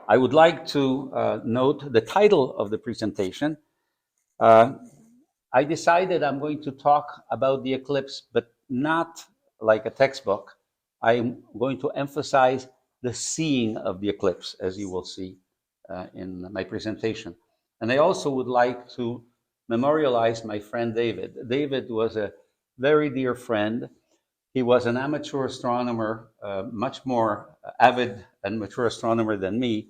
I would like to note the title of the presentation. Uh, I decided I'm going to talk about the eclipse, but not like a textbook. I'm going to emphasize the seeing of the eclipse, as you will see in my presentation. And I also would like to memorialize my friend David. David was a very dear friend. He was an amateur astronomer, much more avid and mature astronomer than me.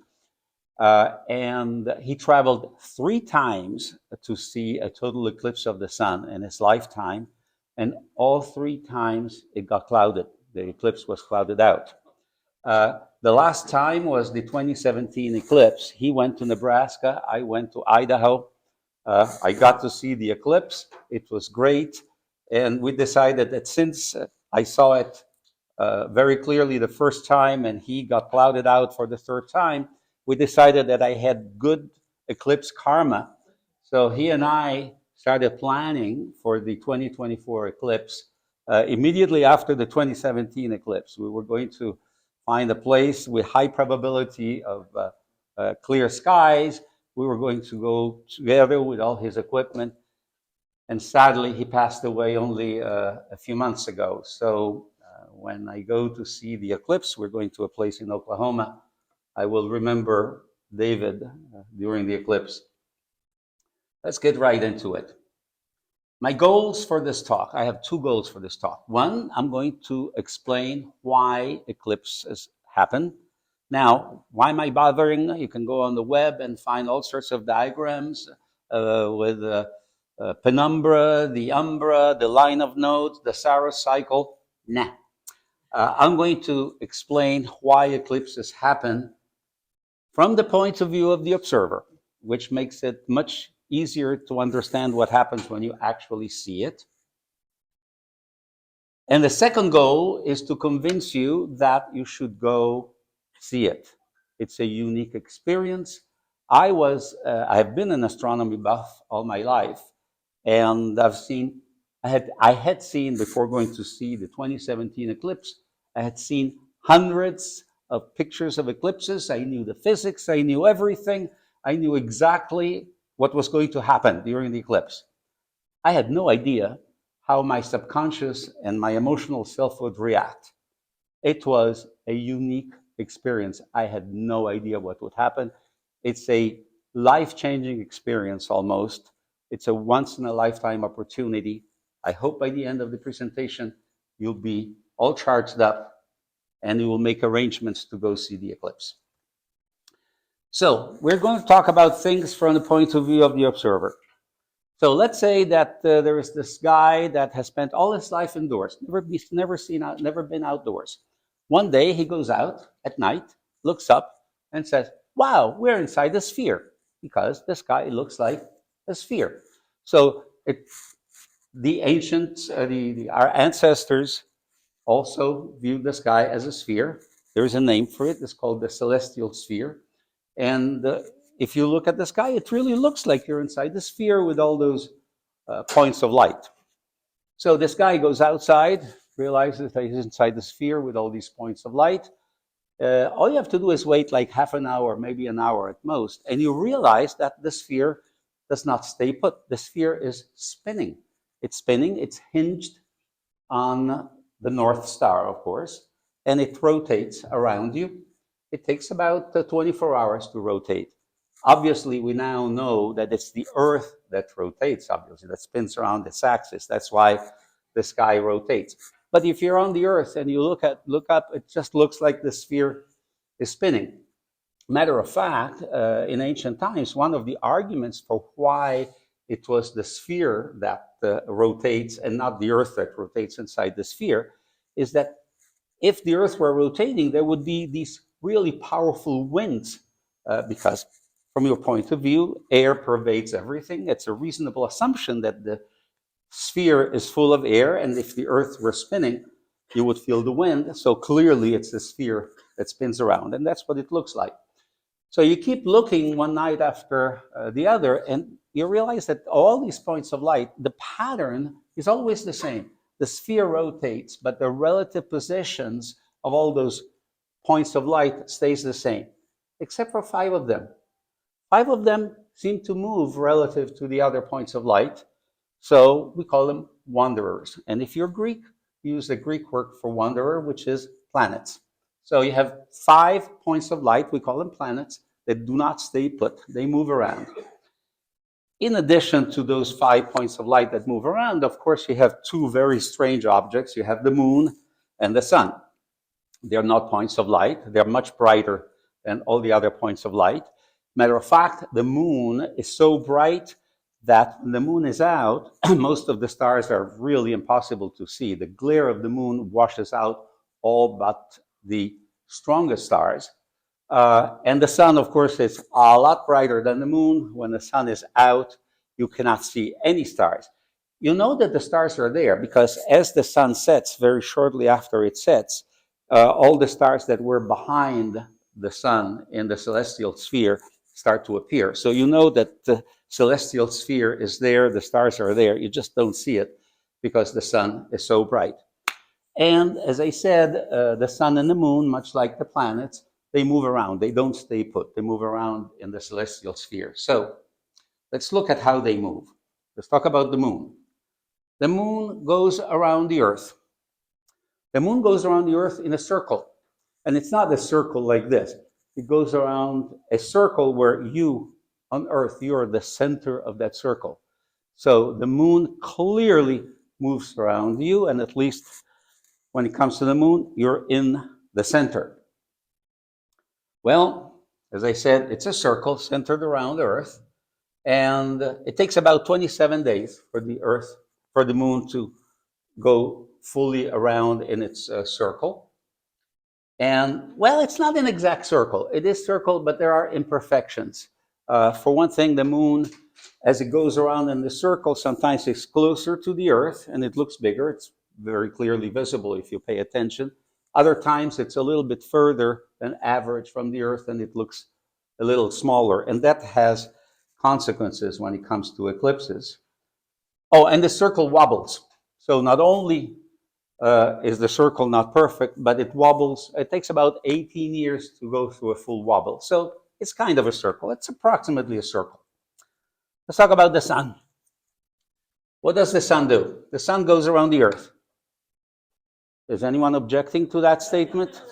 And he traveled 3 times to see a total eclipse of the sun in his lifetime. And all 3 times it got clouded. The eclipse was clouded out. The last time was the 2017 eclipse. He went to Nebraska. I went to Idaho. I got to see the eclipse. It was great. And we decided that since I saw it very clearly the first time and he got clouded out for the third time, we decided that I had good eclipse karma. So he and I started planning for the 2024 eclipse immediately after the 2017 eclipse. We were going to find a place with high probability of clear skies. We were going to go together with all his equipment. And sadly, he passed away only a few months ago. So when I go to see the eclipse, we're going to a place in Oklahoma. I will remember David during the eclipse. Let's get right into it. My goals for this talk, I have 2 goals for this talk. One, I'm going to explain why eclipses happen. Now, why am I bothering? You can go on the web and find all sorts of diagrams with penumbra, the umbra, the line of nodes, the Saros cycle. Nah. I'm going to explain why eclipses happen from the point of view of the observer, which makes it much easier to understand what happens when you actually see it. And the second goal is to convince you that you should go see it. It's a unique experience. I have been an astronomy buff all my life, and I had seen before going to see the 2017 eclipse, I had seen hundreds of pictures of eclipses. I knew the physics, I knew everything. I knew exactly what was going to happen during the eclipse. I had no idea how my subconscious and my emotional self would react. It was a unique experience. I had no idea what would happen. It's a life-changing experience almost. It's a once-in-a-lifetime opportunity. I hope by the end of the presentation, you'll be all charged up and you will make arrangements to go see the eclipse. So we're going to talk about things from the point of view of the observer. So let's say that there is this guy that has spent all his life indoors, never been outdoors. One day he goes out at night, looks up, and says, "Wow, we're inside a sphere," because the sky looks like a sphere. So our ancestors also viewed the sky as a sphere. There is a name for it. It's called the celestial sphere. And if you look at the sky, it really looks like you're inside the sphere with all those points of light. So this guy goes outside, realizes that he's inside the sphere with all these points of light. All you have to do is wait like half an hour, maybe an hour at most, and you realize that the sphere does not stay put. The sphere is spinning. It's spinning. It's hinged on the North Star, of course, and it rotates around you. It takes about 24 hours to rotate. Obviously, we now know that it's the Earth that rotates, obviously, that spins around its axis. That's why the sky rotates. But if you're on the Earth and you look up, it just looks like the sphere is spinning. Matter of fact, in ancient times, one of the arguments for why it was the sphere that rotates and not the Earth that rotates inside the sphere is that if the Earth were rotating, there would be these really powerful winds because from your point of view, air pervades everything. It's a reasonable assumption that the sphere is full of air, and if the Earth were spinning, you would feel the wind. So clearly it's the sphere that spins around, and that's what it looks like. So you keep looking one night after the other, and you realize that all these points of light, the pattern is always the same. The sphere rotates, but the relative positions of all those points of light stays the same. except for 5 of them. 5 of them seem to move relative to the other points of light, so we call them wanderers. And if you're Greek, you use the Greek word for wanderer, which is planets. So you have 5 points of light, we call them planets, that do not stay put, they move around. In addition to those 5 points of light that move around, of course, you have 2 very strange objects. You have the moon and the sun. They're not points of light. They're much brighter than all the other points of light. Matter of fact, the moon is so bright that when the moon is out, most of the stars are really impossible to see. The glare of the moon washes out all but the strongest stars. And the sun, of course, is a lot brighter than the moon. When the sun is out, you cannot see any stars. You know that the stars are there because as the sun sets, very shortly after it sets, all the stars that were behind the sun in the celestial sphere start to appear. So you know that the celestial sphere is there, the stars are there, you just don't see it because the sun is so bright. And as I said, the sun and the moon, much like the planets, they move around. They don't stay put. They move around in the celestial sphere. So let's look at how they move. Let's talk about the moon. The moon goes around the Earth. The moon goes around the Earth in a circle. And it's not a circle like this. It goes around a circle where you, on Earth, you're the center of that circle. So the moon clearly moves around you, and at least when it comes to the moon, you're in the center. Well, as I said, it's a circle centered around Earth, and it takes about 27 days for the moon to go fully around in its circle. And, well, it's not an exact circle. It is circled, but there are imperfections. For one thing, the moon, as it goes around in the circle, sometimes it's closer to the Earth, and it looks bigger. It's very clearly visible if you pay attention. Other times, it's a little bit further than average from the Earth, and it looks a little smaller. And that has consequences when it comes to eclipses. Oh, and the circle wobbles. So not only is the circle not perfect, but it wobbles. It takes about 18 years to go through a full wobble. So it's kind of a circle. It's approximately a circle. Let's talk about the sun. What does the sun do? The sun goes around the Earth. Is anyone objecting to that statement?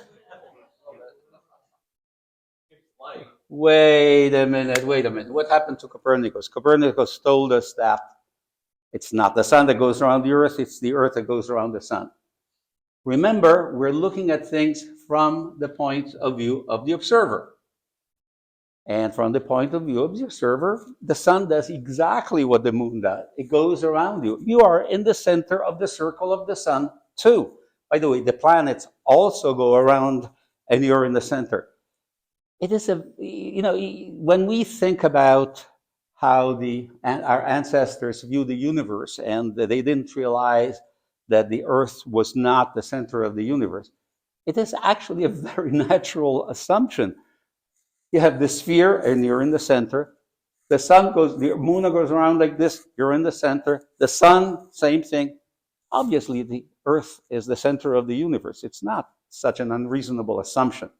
Wait a minute. What happened to Copernicus? Copernicus told us that it's not the sun that goes around the Earth, it's the Earth that goes around the sun. Remember, we're looking at things from the point of view of the observer. And from the point of view of the observer, the sun does exactly what the moon does. It goes around you. You are in the center of the circle of the sun, too. By the way, the planets also go around, and you're in the center. It is when we think about how our ancestors viewed the universe, and they didn't realize that the Earth was not the center of the universe, it is actually a very natural assumption. You have the sphere, and you're in the center. The moon goes around like this, you're in the center. The sun, same thing. Obviously, the Earth is the center of the universe. It's not such an unreasonable assumption.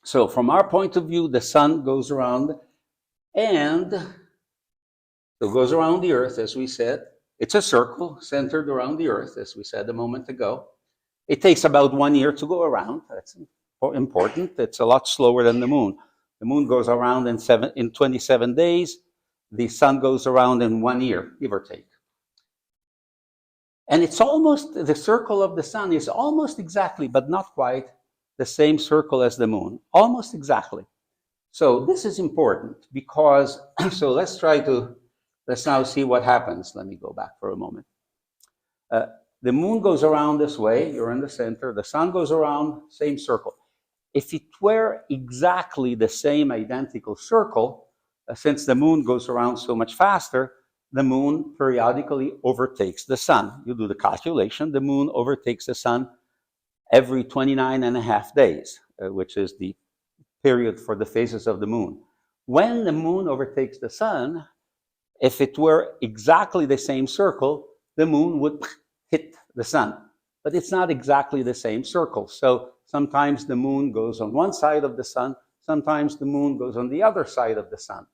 So from our point of view, the sun goes around, and it goes around the Earth, as we said. It's a circle centered around the Earth, as we said a moment ago. It takes about 1 year to go around. That's important. It's a lot slower than the moon. The moon goes around in 27 days. The sun goes around in 1 year, give or take. And the circle of the sun is almost exactly, but not quite, the same circle as the moon. Almost exactly. So this is important because, so let's now see what happens. Let me go back for a moment. The moon goes around this way, you're in the center. The sun goes around, same circle. If it were exactly the same identical circle, since the moon goes around so much faster, the moon periodically overtakes the sun. You do the calculation, the moon overtakes the sun every 29 and a half days, which is the period for the phases of the moon. When the moon overtakes the sun, if it were exactly the same circle, the moon would hit the sun. But it's not exactly the same circle. So sometimes the moon goes on one side of the sun, sometimes the moon goes on the other side of the sun.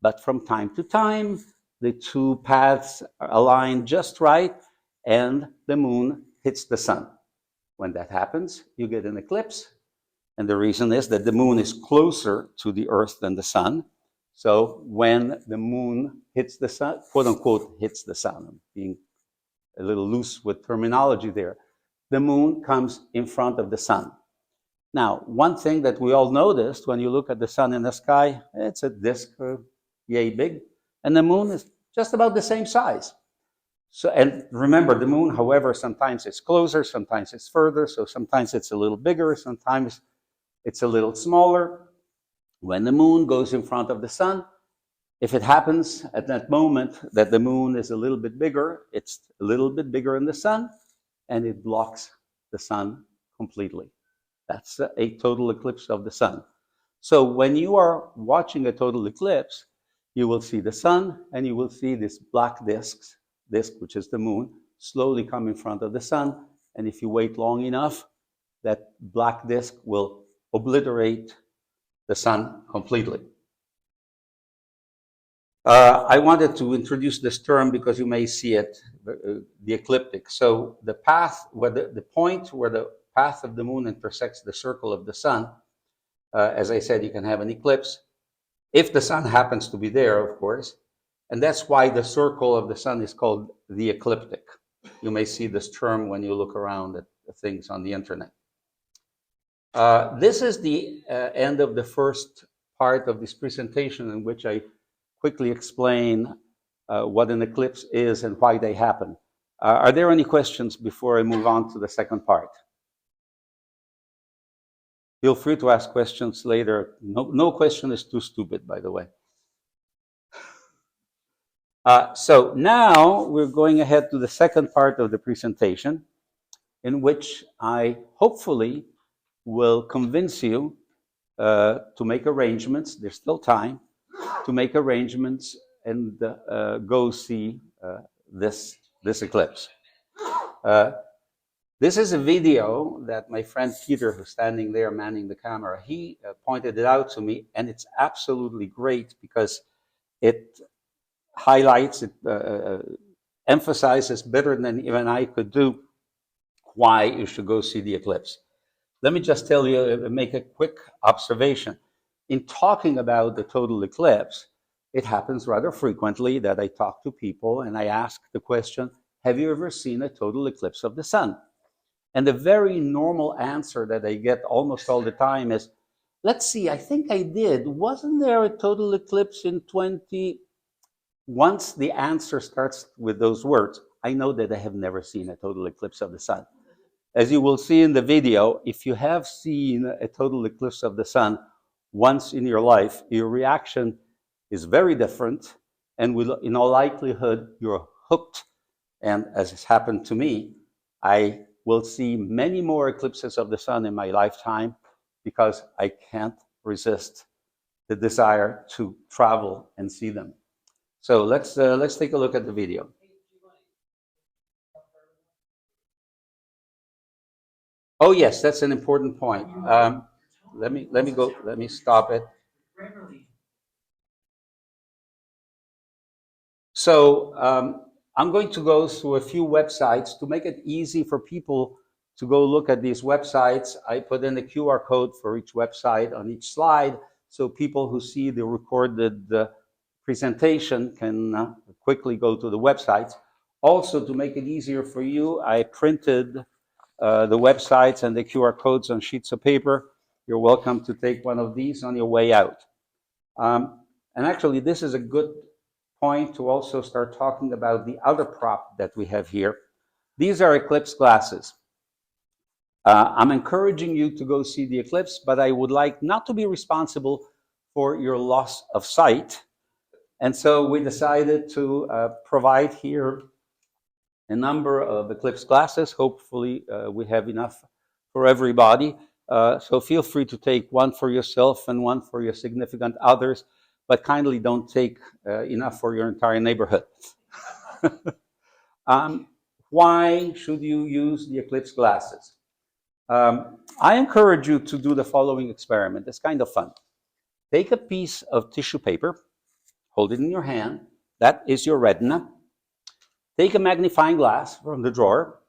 But from time to time, the two paths are aligned just right, and the moon hits the sun. When that happens, you get an eclipse. And the reason is that the moon is closer to the Earth than the sun. So when the moon hits the sun, quote unquote, hits the sun, I'm being a little loose with terminology there, the moon comes in front of the sun. Now, one thing that we all noticed when you look at the sun in the sky, it's a disk, yay big, and the moon is just about the same size. So, and remember, the moon, however, sometimes it's closer, sometimes it's further, so sometimes it's a little bigger, sometimes it's a little smaller. When the moon goes in front of the sun, if it happens at that moment that the moon is a little bit bigger, it's a little bit bigger than the sun, and it blocks the sun completely. That's a total eclipse of the sun. So when you are watching a total eclipse, you will see the sun and you will see this black disk, which is the moon, slowly come in front of the sun. And if you wait long enough, that black disk will obliterate the sun completely. I wanted to introduce this term because you may see it, the ecliptic. So the path, where the point where the path of the moon intersects the circle of the sun, as I said, you can have an eclipse, if the sun happens to be there, of course, and that's why the circle of the sun is called the ecliptic. You may see this term when you look around at things on the internet. This is the end of the first part of this presentation, in which I quickly explain what an eclipse is and why they happen. Are there any questions before I move on to the second part? Feel free to ask questions later. No question is too stupid, by the way. So now we're going ahead to the second part of the presentation, in which I hopefully will convince you to make arrangements. There's still time to make arrangements and go see this eclipse. This is a video that my friend Peter, who's standing there manning the camera, he pointed it out to me, and it's absolutely great because it highlights, it emphasizes better than even I could do why you should go see the eclipse. Let me just tell you, make a quick observation. In talking about the total eclipse, it happens rather frequently that I talk to people and I ask the question, have you ever seen a total eclipse of the sun? And the very normal answer that I get almost all the time is, let's see, I think I did. Wasn't there a total eclipse in 20? Once the answer starts with those words, I know that I have never seen a total eclipse of the sun. As you will see in the video, if you have seen a total eclipse of the sun once in your life, your reaction is very different, and in all likelihood, you're hooked. And as has happened to me, I will see many more eclipses of the sun in my lifetime because I can't resist the desire to travel and see them. So let's take a look at the video. Oh yes, that's an important point. Let me stop it. So I'm going to go through a few websites to make it easy for people to go look at these websites. I put in the QR code for each website on each slide, so people who see the recorded presentation can quickly go to the websites. Also, to make it easier for you, I printed the websites and the QR codes on sheets of paper. You're welcome to take one of these on your way out. And actually, this is a good point to also start talking about the other prop that we have here. These are eclipse glasses. I'm encouraging you to go see the eclipse, but I would like not to be responsible for your loss of sight. And so we decided to provide here a number of eclipse glasses. Hopefully we have enough for everybody. So feel free to take one for yourself and one for your significant others, but kindly don't take enough for your entire neighborhood. Why should you use the eclipse glasses? I encourage you to do the following experiment. It's kind of fun. Take a piece of tissue paper, hold it in your hand. That is your retina. Take a magnifying glass from the drawer.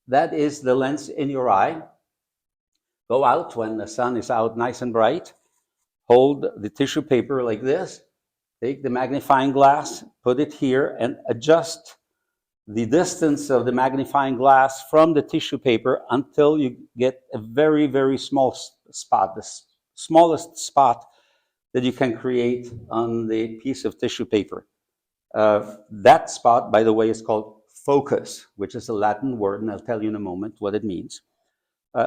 That is the lens in your eye. Go out when the sun is out nice and bright. Hold the tissue paper like this. Take the magnifying glass, put it here, and adjust the distance of the magnifying glass from the tissue paper until you get a very, very small spot, the smallest spot that you can create on the piece of tissue paper. That spot, by the way, is called focus, which is a Latin word, and I'll tell you in a moment what it means.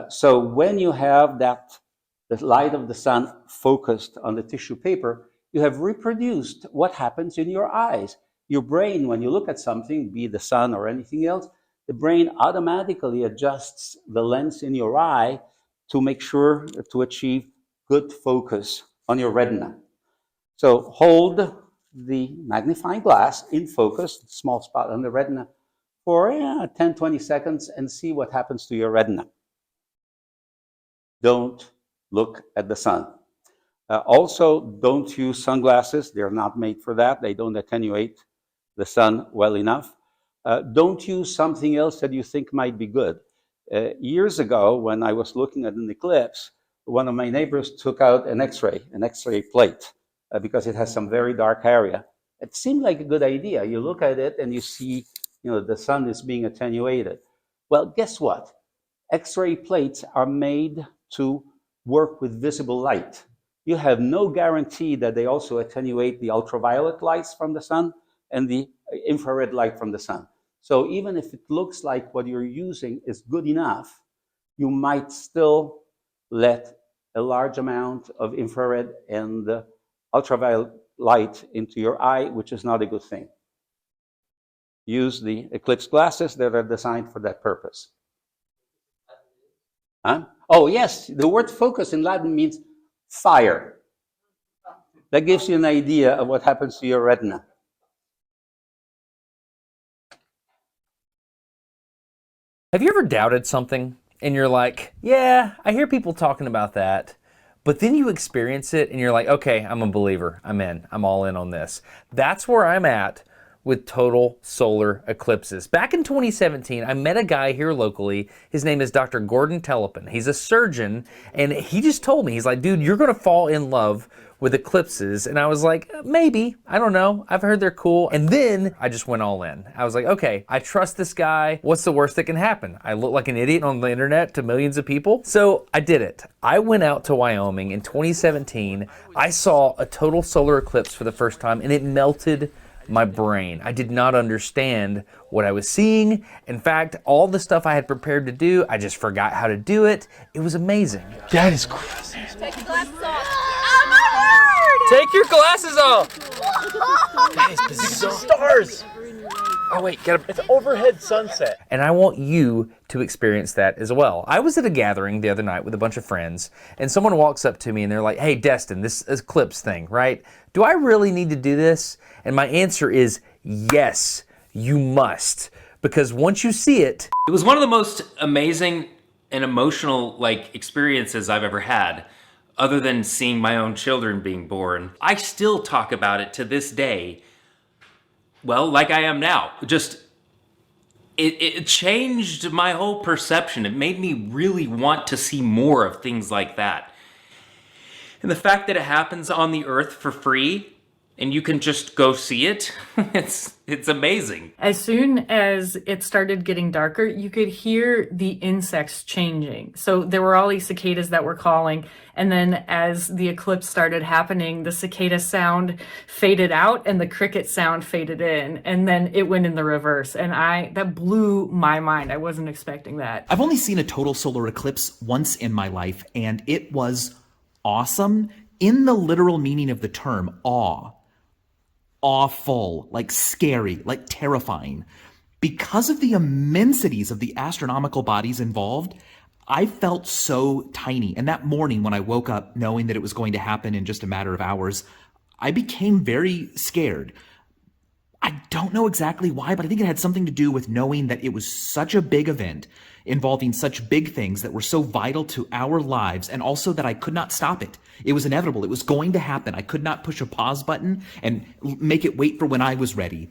So when you have that, the light of the sun focused on the tissue paper, you have reproduced what happens in your eyes. Your brain, when you look at something, be the sun or anything else, the brain automatically adjusts the lens in your eye to make sure to achieve good focus on your retina. So hold the magnifying glass in focus, small spot on the retina, for 10-20 seconds and see what happens to your retina. Don't look at the sun. Also, don't use sunglasses. They're not made for that. They don't attenuate the sun well enough. Don't use something else that you think might be good. Years ago, when I was looking at an eclipse, one of my neighbors took out an X-ray plate, because it has some very dark area. It seemed like a good idea. You look at it and you see, the sun is being attenuated. Well, guess what? X-ray plates are made to work with visible light. You have no guarantee that they also attenuate the ultraviolet lights from the sun and the infrared light from the sun. So even if it looks like what you're using is good enough, you might still let a large amount of infrared and ultraviolet light into your eye, which is not a good thing. Use the Eclipse glasses that are designed for that purpose. Huh? Oh, yes, the word focus in Latin means fire. That gives you an idea of what happens to your retina. Have you ever doubted something and you're like, yeah, I hear people talking about that, but then you experience it and you're like, okay, I'm a believer. I'm in. I'm all in on this. That's where I'm at with total solar eclipses. Back in 2017, I met a guy here locally. His name is Dr. Gordon Telepin. He's a surgeon, and he just told me, he's like, dude, you're gonna fall in love with eclipses. And I was like, maybe, I don't know. I've heard they're cool. And then I just went all in. I was like, okay, I trust this guy. What's the worst that can happen? I look like an idiot on the internet to millions of people. So I did it. I went out to Wyoming in 2017. I saw a total solar eclipse for the first time, and it melted my brain. I did not understand what I was seeing. In fact, all the stuff I had prepared to do, I just forgot how to do it. It was amazing. That is crazy. Take your glasses off. Oh, my word! Take your glasses off! That is bizarre. Stars. Oh wait, it's overhead sunset. And I want you to experience that as well. I was at a gathering the other night with a bunch of friends, and someone walks up to me and they're like, hey, Destin, this eclipse thing, right? Do I really need to do this? And my answer is yes, you must. Because once you see it... It was one of the most amazing and emotional experiences I've ever had, other than seeing my own children being born. I still talk about it to this day. Well, like I am now. Just, it changed my whole perception. It made me really want to see more of things like that. And the fact that it happens on the Earth for free, and you can just go see it, it's amazing. As soon as it started getting darker, you could hear the insects changing. So there were all these cicadas that were calling, and then as the eclipse started happening, the cicada sound faded out and the cricket sound faded in, and then it went in the reverse. And that blew my mind. I wasn't expecting that. I've only seen a total solar eclipse once in my life, and it was awesome in the literal meaning of the term, awe. Awful, like scary, like terrifying. Because of the immensities of the astronomical bodies involved, I felt so tiny. And that morning when I woke up knowing that it was going to happen in just a matter of hours, I became very scared. I don't know exactly why, but I think it had something to do with knowing that it was such a big event involving such big things that were so vital to our lives, and also that I could not stop it. It was inevitable. It was going to happen. I could not push a pause button and make it wait for when I was ready.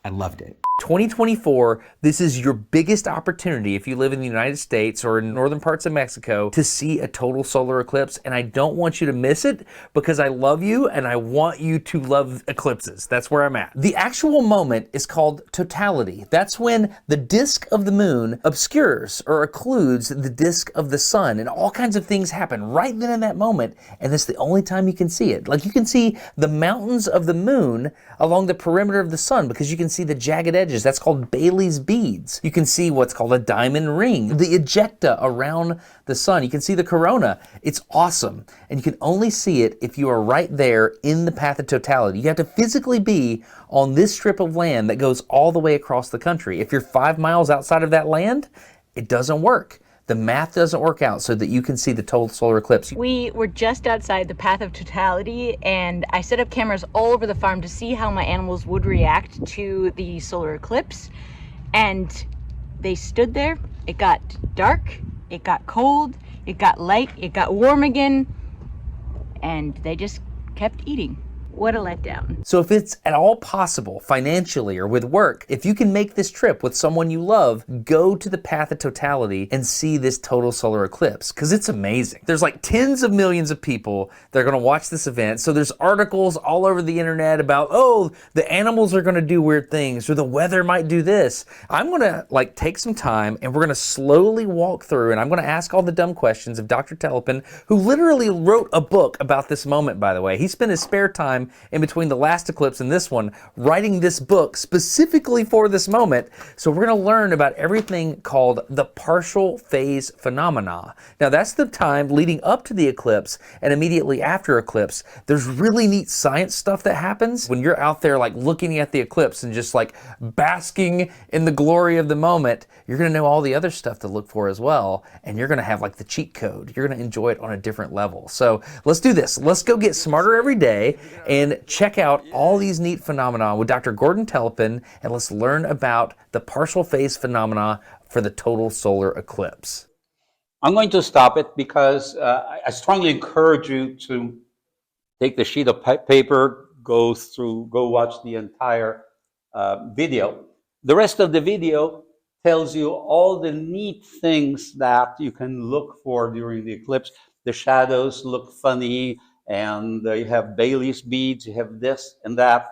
I loved it. 2024, this is your biggest opportunity if you live in the United States or in northern parts of Mexico to see a total solar eclipse, and I don't want you to miss it because I love you and I want you to love eclipses. That's where I'm at. The actual moment is called totality. That's when the disk of the moon obscures or occludes the disk of the sun, and all kinds of things happen right then in that moment, and it's the only time you can see it. Like, you can see the mountains of the moon along the perimeter of the sun because you can see the jagged edges. That's called Bailey's beads. You can see what's called a diamond ring, the ejecta around the sun. You can see the corona. It's awesome. And you can only see it if you are right there in the path of totality. You have to physically be on this strip of land that goes all the way across the country. If you're 5 miles outside of that land, it doesn't work. The math doesn't work out so that you can see the total solar eclipse. We were just outside the path of totality, and I set up cameras all over the farm to see how my animals would react to the solar eclipse. And they stood there. It got dark, it got cold, it got light, it got warm again, and they just kept eating. What a letdown. So if it's at all possible, financially or with work, if you can make this trip with someone you love, go to the path of totality and see this total solar eclipse, because it's amazing. There's like tens of millions of people that are going to watch this event. So there's articles all over the internet about, oh, the animals are going to do weird things, or the weather might do this. I'm going to take some time and we're going to slowly walk through, and I'm going to ask all the dumb questions of Dr. Telepen, who literally wrote a book about this moment, by the way. He spent his spare time in between the last eclipse and this one, writing this book specifically for this moment. So we're going to learn about everything called the partial phase phenomena. Now, that's the time leading up to the eclipse and immediately after eclipse. There's really neat science stuff that happens when you're out there looking at the eclipse and just basking in the glory of the moment. You're going to know all the other stuff to look for as well, and you're going to have the cheat code. You're going to enjoy it on a different level. So let's do this. Let's go get smarter every day and check out all these neat phenomena with Dr. Gordon Telepen, and let's learn about the partial phase phenomena for the total solar eclipse. I'm going to stop it because I strongly encourage you to take the sheet of paper, go watch the entire video. The rest of the video tells you all the neat things that you can look for during the eclipse. The shadows look funny, and you have Bailey's beads, you have this and that.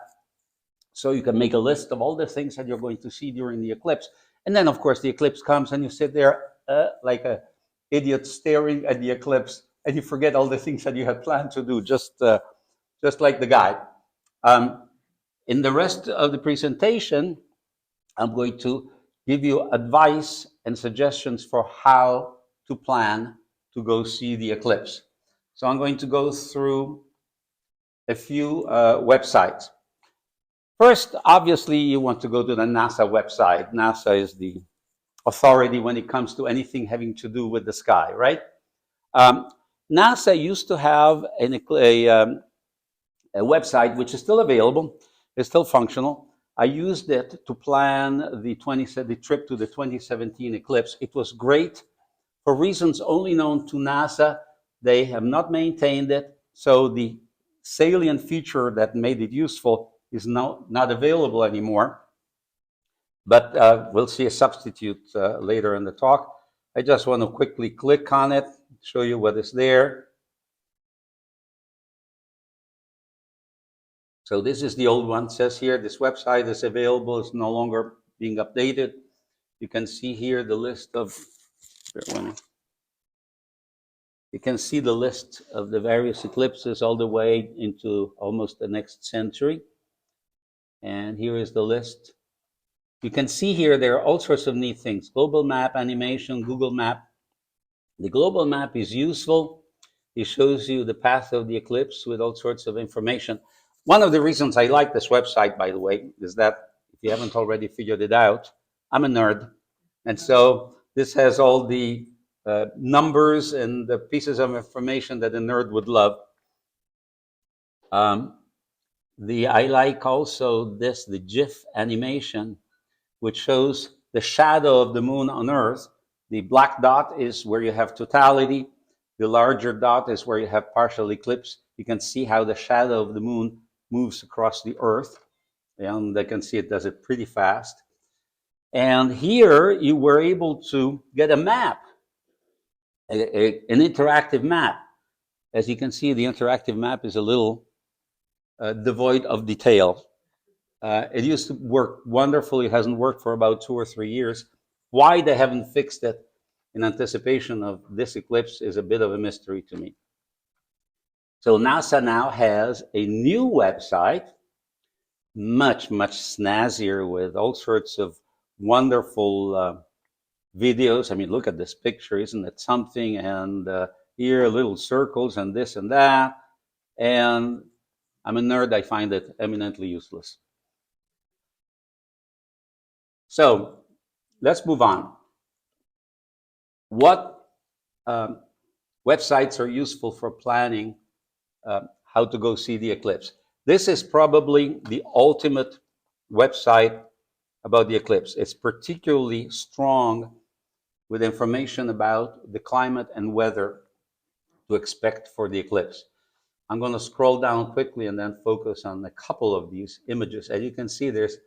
So you can make a list of all the things that you're going to see during the eclipse. And then, of course, the eclipse comes and you sit there like an idiot staring at the eclipse, and you forget all the things that you had planned to do, just like the guide. In the rest of the presentation, I'm going to give you advice and suggestions for how to plan to go see the eclipse. So I'm going to go through a few websites. First, obviously, you want to go to the NASA website. NASA is the authority when it comes to anything having to do with the sky, right? NASA used to have a website which is still available, is still functional. I used it to plan the trip to the 2017 eclipse. It was great for reasons only known to NASA. They have not maintained it, so the salient feature that made it useful is now not available anymore. But we'll see a substitute later in the talk. I just want to quickly click on it, show you what is there. So this is the old one. It says here, this website is available. It's no longer being updated. You can see here the list of, you can see the list of the various eclipses all the way into almost the next century. And here is the list. You can see here there are all sorts of neat things. Global map, animation, Google map. The global map is useful. It shows you the path of the eclipse with all sorts of information. One of the reasons I like this website, by the way, is that if you haven't already figured it out, I'm a nerd. And so this has all the numbers and the pieces of information that a nerd would love. I like also the GIF animation, which shows the shadow of the moon on Earth. The black dot is where you have totality. The larger dot is where you have partial eclipse. You can see how the shadow of the moon moves across the Earth. And I can see it does it pretty fast. And here you were able to get a map, an interactive map. As you can see, the interactive map is a little devoid of detail. It used to work wonderfully. It hasn't worked for about 2 or 3 years. Why they haven't fixed it in anticipation of this eclipse is a bit of a mystery to me. So NASA now has a new website, much snazzier, with all sorts of wonderful videos. I mean, look at this picture, isn't it something? And here, little circles and this and that. And I'm a nerd. I find it eminently useless. So let's move on. What websites are useful for planning how to go see the eclipse? This is probably the ultimate website about the eclipse. It's particularly strong with information about the climate and weather to expect for the eclipse. I'm going to scroll down quickly and then focus on a couple of these images. As you can see, there's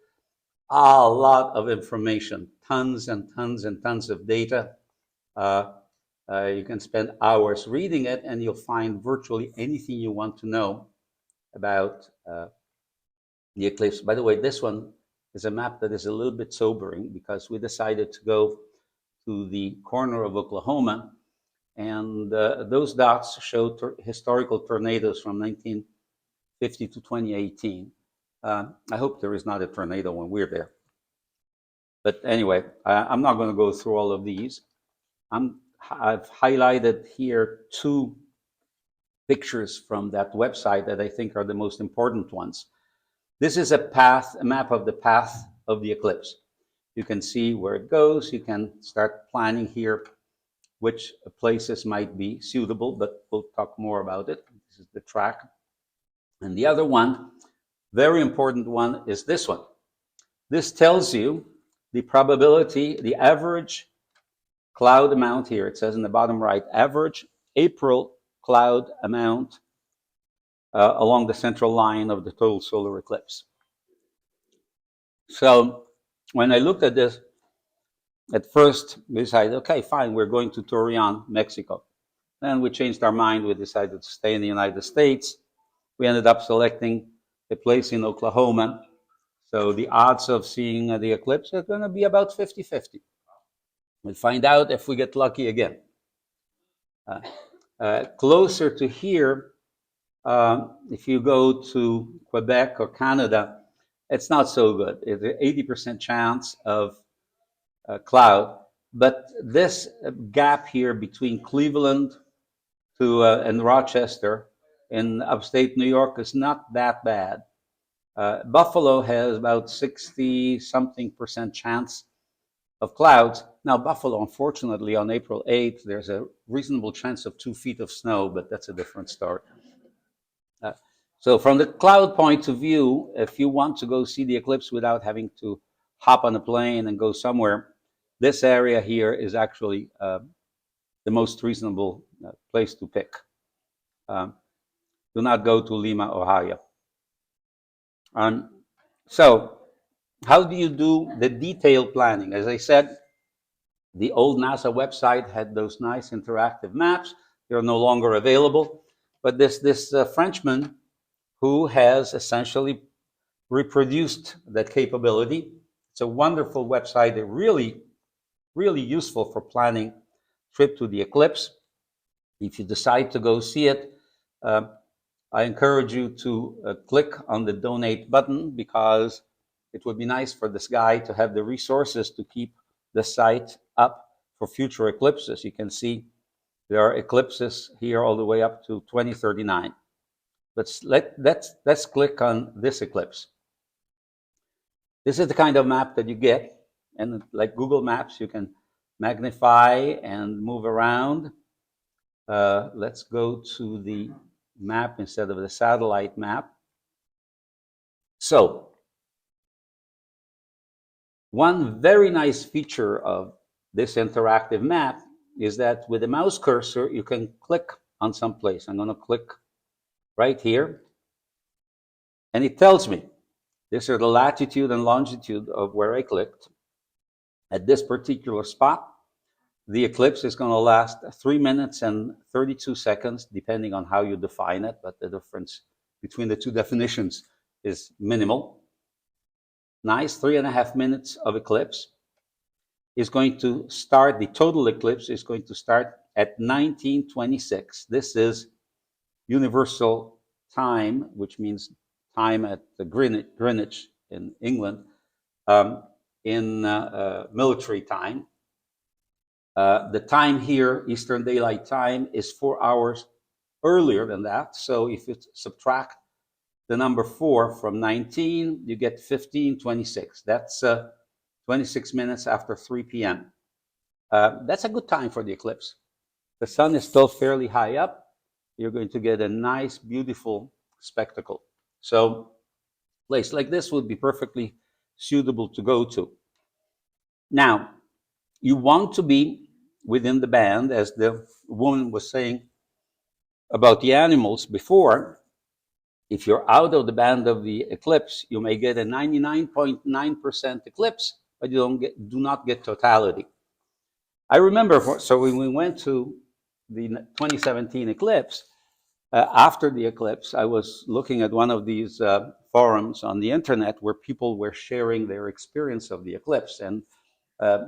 a lot of information, tons and tons and tons of data. You can spend hours reading it, and you'll find virtually anything you want to know about the eclipse. By the way, this one is a map that is a little bit sobering because we decided to go to the corner of Oklahoma, and those dots show historical tornadoes from 1950 to 2018. I hope there is not a tornado when we're there. But anyway, I'm not going to go through all of these. I've highlighted here 2 pictures from that website that I think are the most important ones. This is a map of the path of the eclipse. You can see where it goes. You can start planning here which places might be suitable, but we'll talk more about it. This is the track. And the other one, very important one, is this one. This tells you the probability, the average cloud amount here. It says in the bottom right, average April cloud amount along the central line of the total solar eclipse. So when I looked at this, at first we decided, okay, fine, we're going to Torreon, Mexico. Then we changed our mind. We decided to stay in the United States. We ended up selecting a place in Oklahoma. So the odds of seeing the eclipse are going to be about 50-50. We'll find out if we get lucky again. Closer to here, if you go to Quebec or Canada, it's not so good. It's an 80% chance of cloud. But this gap here between Cleveland and Rochester in upstate New York is not that bad. Buffalo has about 60-something% chance of clouds. Now, Buffalo, unfortunately, on April 8th, there's a reasonable chance of 2 feet of snow, but that's a different story. So from the cloud point of view, if you want to go see the eclipse without having to hop on a plane and go somewhere, this area here is actually the most reasonable place to pick. Do not go to Lima, Ohio. So how do you do the detailed planning? As I said, the old NASA website had those nice interactive maps. They're no longer available. But this Frenchman who has essentially reproduced that capability. It's a wonderful website. They're really, really useful for planning trip to the eclipse. If you decide to go see it, I encourage you to click on the donate button, because it would be nice for this guy to have the resources to keep the site up for future eclipses. You can see there are eclipses here all the way up to 2039. Let's click on this eclipse. This is the kind of map that you get, and like Google Maps, you can magnify and move around. Let's go to the map instead of the satellite map. So, one very nice feature of this interactive map is that with the mouse cursor, you can click on some place. I'm going to click right here, and it tells me these are the latitude and longitude of where I clicked. At this particular spot, the eclipse is going to last 3 minutes and 32 seconds, depending on how you define it, but the difference between the two definitions is minimal. Nice, 3.5 minutes of eclipse is going to start, the total eclipse is going to start at 1926. This is universal time, which means time at the Greenwich in England, in military time. The time here, Eastern Daylight Time, is 4 hours earlier than that. So if you subtract the number 4 from 19, you get 15:26. That's 26 minutes after 3 p.m. That's a good time for the eclipse. The sun is still fairly high up. You're going to get a nice, beautiful spectacle. So a place like this would be perfectly suitable to go to. Now, you want to be within the band, as the woman was saying about the animals before. If you're out of the band of the eclipse, you may get a 99.9% eclipse, but you do not get totality. I remember, so when we went to the 2017 eclipse, after the eclipse, I was looking at one of these forums on the internet where people were sharing their experience of the eclipse. And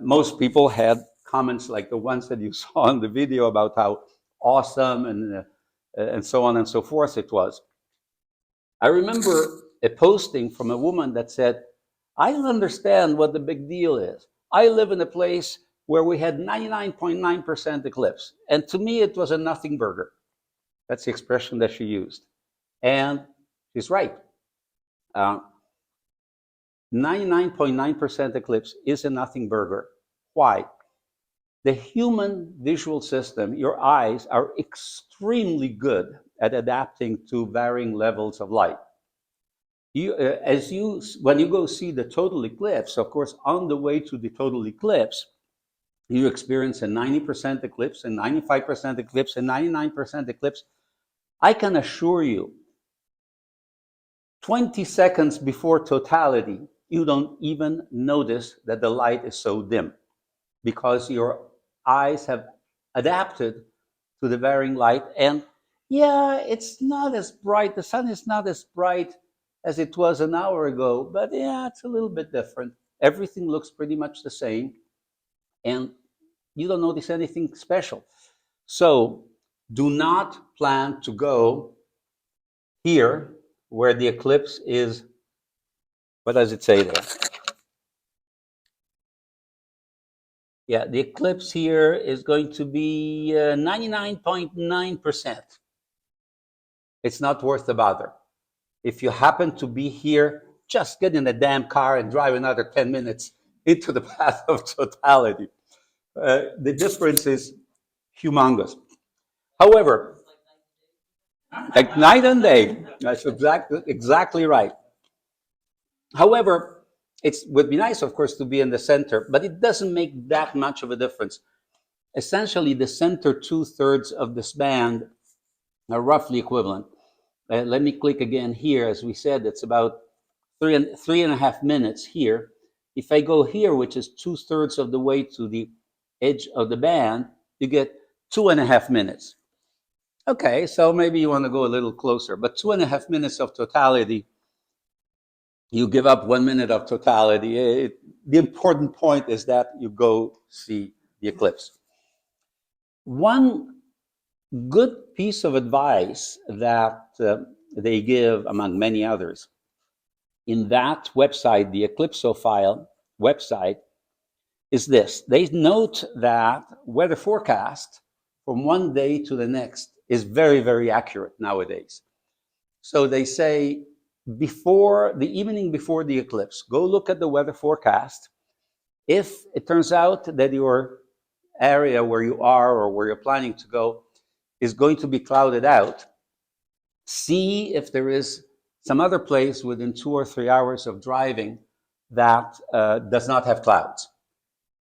most people had comments like the ones that you saw in the video about how awesome and so on and so forth it was. I remember a posting from a woman that said, I don't understand what the big deal is. I live in a place where we had 99.9% eclipse. And to me, it was a nothing burger. That's the expression that she used. And she's right. 99.9% eclipse is a nothing burger. Why? The human visual system, your eyes, are extremely good at adapting to varying levels of light. When you go see the total eclipse, of course, on the way to the total eclipse, you experience a 90% eclipse, a 95% eclipse, a 99% eclipse. I can assure you, 20 seconds before totality, you don't even notice that the light is so dim because your eyes have adapted to the varying light. And yeah, it's not as bright. The sun is not as bright as it was an hour ago, but yeah, it's a little bit different. Everything looks pretty much the same, and you don't notice anything special. So do not plan to go here where the eclipse is. What does it say there? Yeah, the eclipse here is going to be 99.9%. It's not worth the bother. If you happen to be here, just get in a damn car and drive another 10 minutes into the path of totality. The difference is humongous. However, like night and day, that's exactly right. However, it would be nice, of course, to be in the center, but it doesn't make that much of a difference. Essentially, the center 2/3 of this band are roughly equivalent. Let me click again here. As we said, it's about 3.5 minutes here. If I go here, which is 2/3 of the way to the edge of the band, you get 2.5 minutes. Okay, so maybe you want to go a little closer, but 2.5 minutes of totality, you give up 1 minute of totality. The important point is that you go see the eclipse. One good piece of advice that they give, among many others, in that website, the Eclipsophile website, is this. They note that weather forecast from one day to the next is very, very accurate nowadays. So they say before the evening before the eclipse, go look at the weather forecast. If it turns out that your area where you are or where you're planning to go is going to be clouded out, see if there is some other place within 2 or 3 hours of driving that does not have clouds.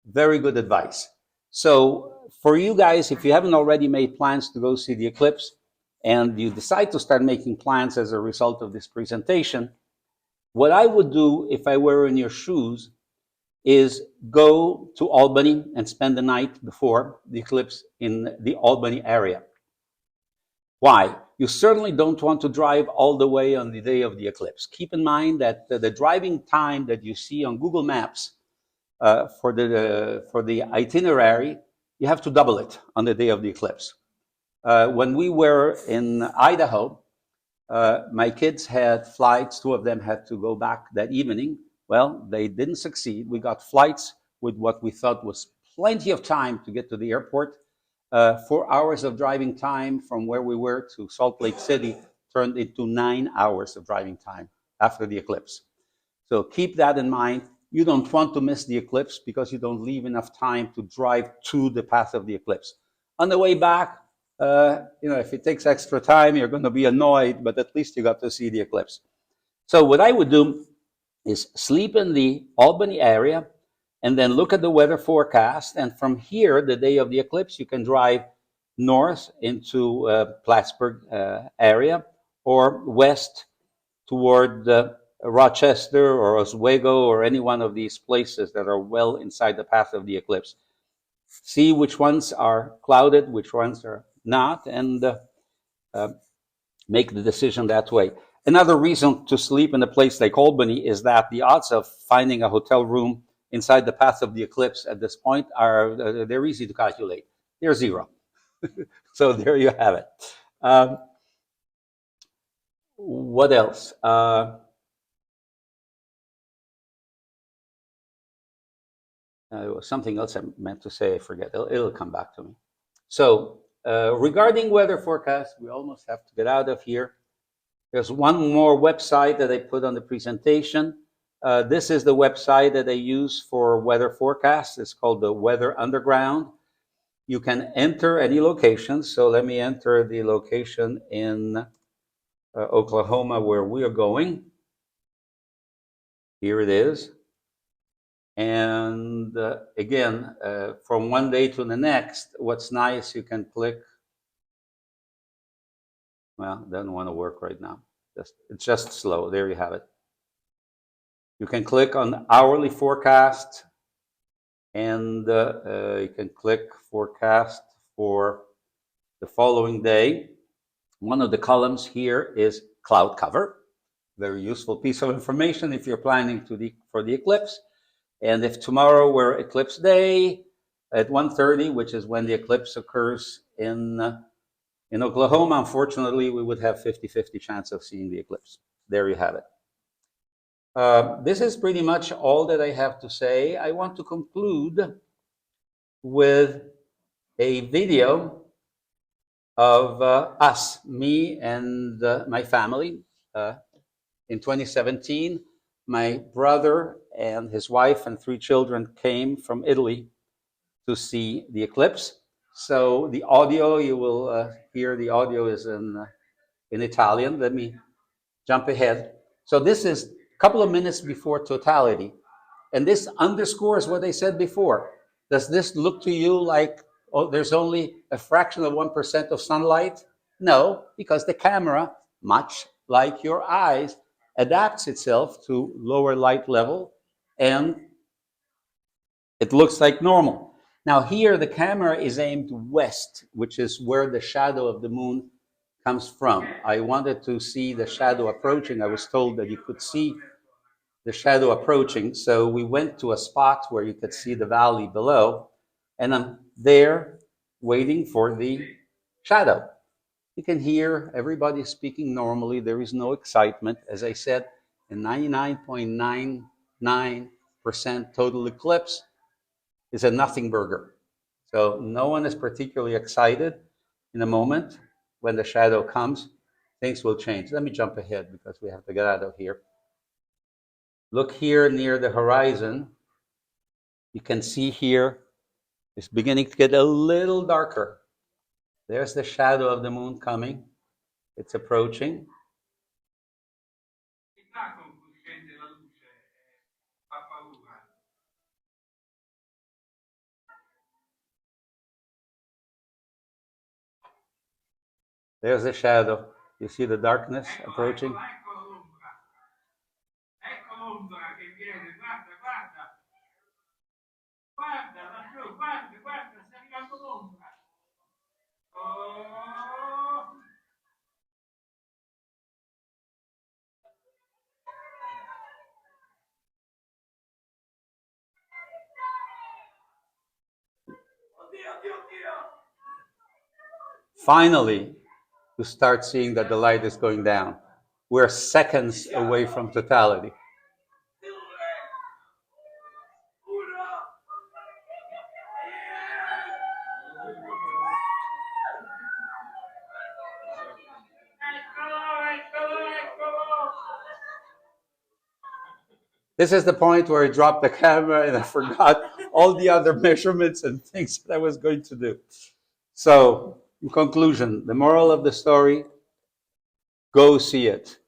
Very good advice. So for you guys, if you haven't already made plans to go see the eclipse and you decide to start making plans as a result of this presentation, what I would do if I were in your shoes is go to Albany and spend the night before the eclipse in the Albany area. Why? You certainly don't want to drive all the way on the day of the eclipse. Keep in mind that the driving time that you see on Google Maps for the itinerary, you have to double it on the day of the eclipse. When we were in Idaho, my kids had flights. 2 of them had to go back that evening. Well, they didn't succeed. We got flights with what we thought was plenty of time to get to the airport. 4 hours of driving time from where we were to Salt Lake City turned into 9 hours of driving time after the eclipse. So keep that in mind. You don't want to miss the eclipse because you don't leave enough time to drive to the path of the eclipse. On the way back, if it takes extra time, you're going to be annoyed, but at least you got to see the eclipse. So what I would do is sleep in the Albany area and then look at the weather forecast. And from here, the day of the eclipse, you can drive north into Plattsburgh area or west toward Rochester or Oswego or any one of these places that are well inside the path of the eclipse. See which ones are clouded, which ones are not, and make the decision that way. Another reason to sleep in a place like Albany is that the odds of finding a hotel room inside the path of the eclipse at this point are they're easy to calculate. They're 0. So there you have it. What else? There was something else I meant to say. I forget. It'll come back to me. So regarding weather forecast, we almost have to get out of here. There's one more website that I put on the presentation. This is the website that I use for weather forecasts. It's called the Weather Underground. You can enter any location. So let me enter the location in Oklahoma where we are going. Here it is. And again, from one day to the next, what's nice, you can click. Well, it doesn't want to work right now. It's just slow. There you have it. You can click on hourly forecast, and you can click forecast for the following day. One of the columns here is cloud cover. Very useful piece of information if you're planning for the eclipse. And if tomorrow were eclipse day at 1:30, which is when the eclipse occurs in Oklahoma, unfortunately, we would have 50-50 chance of seeing the eclipse. There you have it. This is pretty much all that I have to say. I want to conclude with a video of us, me and my family. In 2017, my brother and his wife and 3 children came from Italy to see the eclipse. So the audio, you will hear the audio is in Italian. Let me jump ahead. So this is a couple of minutes before totality. And this underscores what I said before. Does this look to you like there's only a fraction of 1% of sunlight? No, because the camera, much like your eyes, adapts itself to lower light level and it looks like normal. Now here the camera is aimed west, which is where the shadow of the moon comes from. I wanted to see the shadow approaching. I was told that you could see the shadow approaching, so we went to a spot where you could see the valley below, and I'm there waiting for the shadow. You can hear everybody speaking normally. There is no excitement. As I said, a 99.99% total eclipse is a nothing burger. So no one is particularly excited. In a moment, when the shadow comes, things will change. Let me jump ahead because we have to get out of here. Look here near the horizon. You can see here it's beginning to get a little darker. There's the shadow of the moon coming. It's approaching. There's a shadow. You see the darkness approaching? Finally, you start seeing that the light is going down. We're seconds away from totality. This is the point where I dropped the camera and I forgot all the other measurements and things that I was going to do. So, in conclusion, the moral of the story, go see it.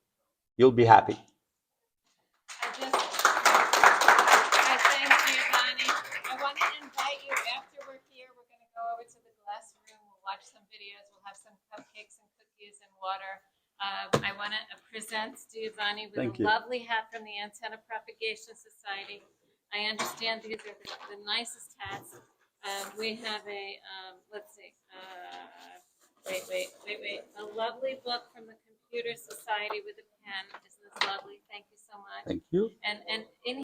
You'll be happy. I thank Giovanni. I want to invite you after we're here. We're going to go over to the glass room. We'll watch some videos. We'll have some cupcakes and cookies and water. I want to present Giovanni with Thank a you. lovely hat from the Antenna Propagation Society. I understand these are the nicest hats. We have a, let's see, wait. A lovely book from the Computer Society with a pen. Isn't this lovely? Thank you so much. Thank you. And in